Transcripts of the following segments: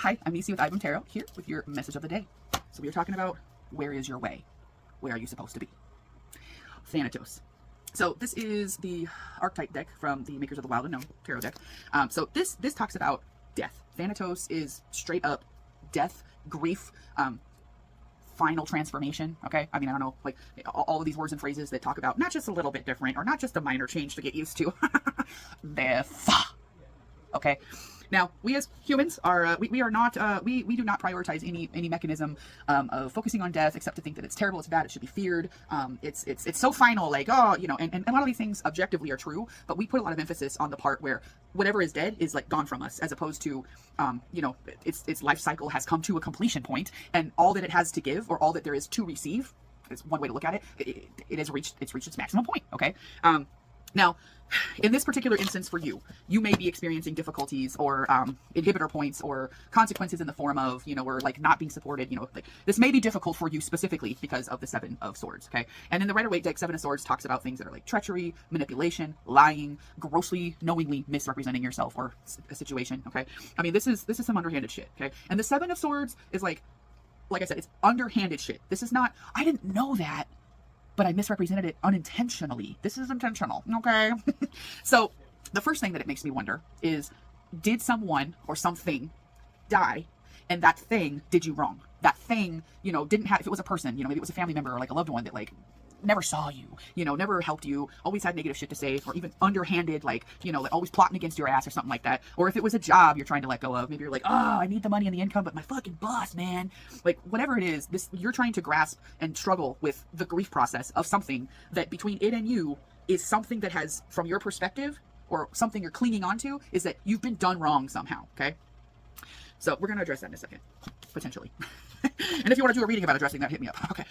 Hi, I'm Necie with Aevum Tarot, here with your message of the day. So we are talking about, where is your way? Where are you supposed to be? Thanatos. So this is the archetype deck from the makers of the Wild Unknown tarot deck. So this talks about death. Thanatos is straight up death, grief, final transformation. Okay, I mean, I don't know, like all of these words and phrases that talk about not just a little bit different or not just a minor change to get used to. Death. Okay. Now, we as humans are, we are not, we do not prioritize any mechanism of focusing on death, except to think that it's terrible, it's bad, it should be feared. It's so final, like, oh, you know, and a lot of these things objectively are true, but we put a lot of emphasis on the part where whatever is dead is like gone from us, as opposed to, you know, its life cycle has come to a completion point, and all that it has to give, or all that there is to receive, is one way to look at it, it has reached its maximum point. Okay. Now, in this particular instance for you, you may be experiencing difficulties or inhibitor points or consequences in the form of, you know, or like not being supported, you know, like this may be difficult for you specifically because of the Seven of Swords, okay? And in the Rider-Waite deck, Seven of Swords talks about things that are like treachery, manipulation, lying, grossly, knowingly misrepresenting yourself or a situation, okay? I mean, this is some underhanded shit, okay? And the Seven of Swords is like I said, it's underhanded shit. This is not, I didn't know that, but I misrepresented it unintentionally. This is intentional, okay? So the first thing that it makes me wonder is, did someone or something die, and that thing did you wrong? That thing, you know, didn't have, if it was a person, you know, maybe it was a family member or like a loved one that like never saw you, you know, never helped you, always had negative shit to say, or even underhanded, like, you know, like always plotting against your ass or something like that. Or if it was a job you're trying to let go of, maybe you're like, oh, I need the money and the income, but my fucking boss, man, like whatever it is, this, you're trying to grasp and struggle with the grief process of something that between it and you is something that has, from your perspective, or something you're clinging onto, is that you've been done wrong somehow. Okay. So we're going to address that in a second, potentially. And if you want to do a reading about addressing that, hit me up. Okay.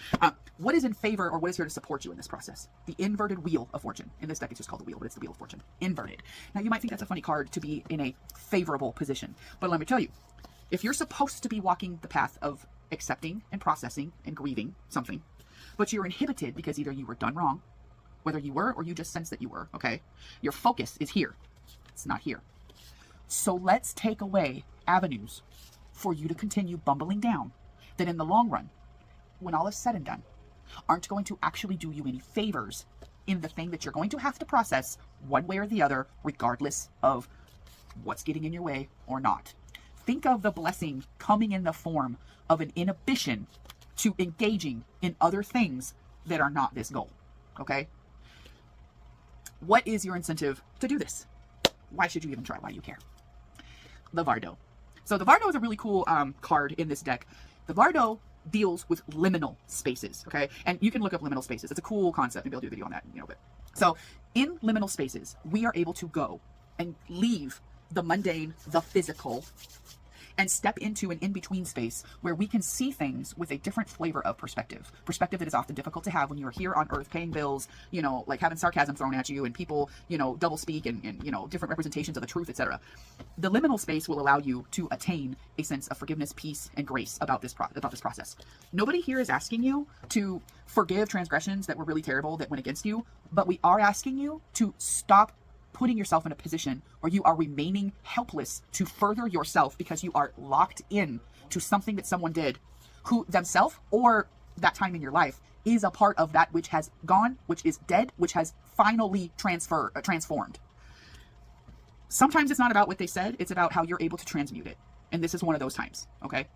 What is in favor, or what is here to support you in this process? The inverted wheel of fortune. In this deck, it's just called the wheel, but it's the wheel of fortune. Inverted. Now, you might think that's a funny card to be in a favorable position, but let me tell you, if you're supposed to be walking the path of accepting and processing and grieving something, but you're inhibited because either you were done wrong, whether you were or you just sensed that you were, okay? Your focus is here. It's not here. So let's take away avenues for you to continue bumbling down that in the long run, when all is said and done, aren't going to actually do you any favors in the thing that you're going to have to process one way or the other, regardless of what's getting in your way or not. Think of the blessing coming in the form of an inhibition to engaging in other things that are not this goal, okay? What is your incentive to do this? Why should you even try? Why do you care? The Bardo. So the Bardo is a really cool card in this deck. The Bardo deals with liminal spaces, okay? And you can look up liminal spaces. It's a cool concept. Maybe I'll do a video on that, you know, but. So in liminal spaces, we are able to go and leave the mundane, the physical, and step into an in-between space where we can see things with a different flavor of perspective. Perspective that is often difficult to have when you're here on Earth paying bills, you know, like having sarcasm thrown at you and people, you know, double speak and you know, different representations of the truth, etc. The liminal space will allow you to attain a sense of forgiveness, peace, and grace about this process. Nobody here is asking you to forgive transgressions that were really terrible, that went against you, but we are asking you to stop putting yourself in a position where you are remaining helpless to further yourself because you are locked in to something that someone did who themselves or that time in your life is a part of that which has gone, which is dead, which has finally transformed. Sometimes it's not about what they said, it's about how you're able to transmute it. And this is one of those times, okay?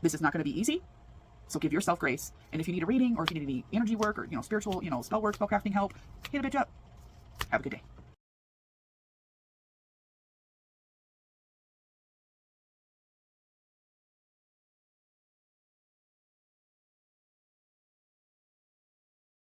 This is not going to be easy, so give yourself grace. And if you need a reading or if you need any energy work or, you know, spiritual, you know, spell work, spell crafting help, hit a bitch up. Have a good day.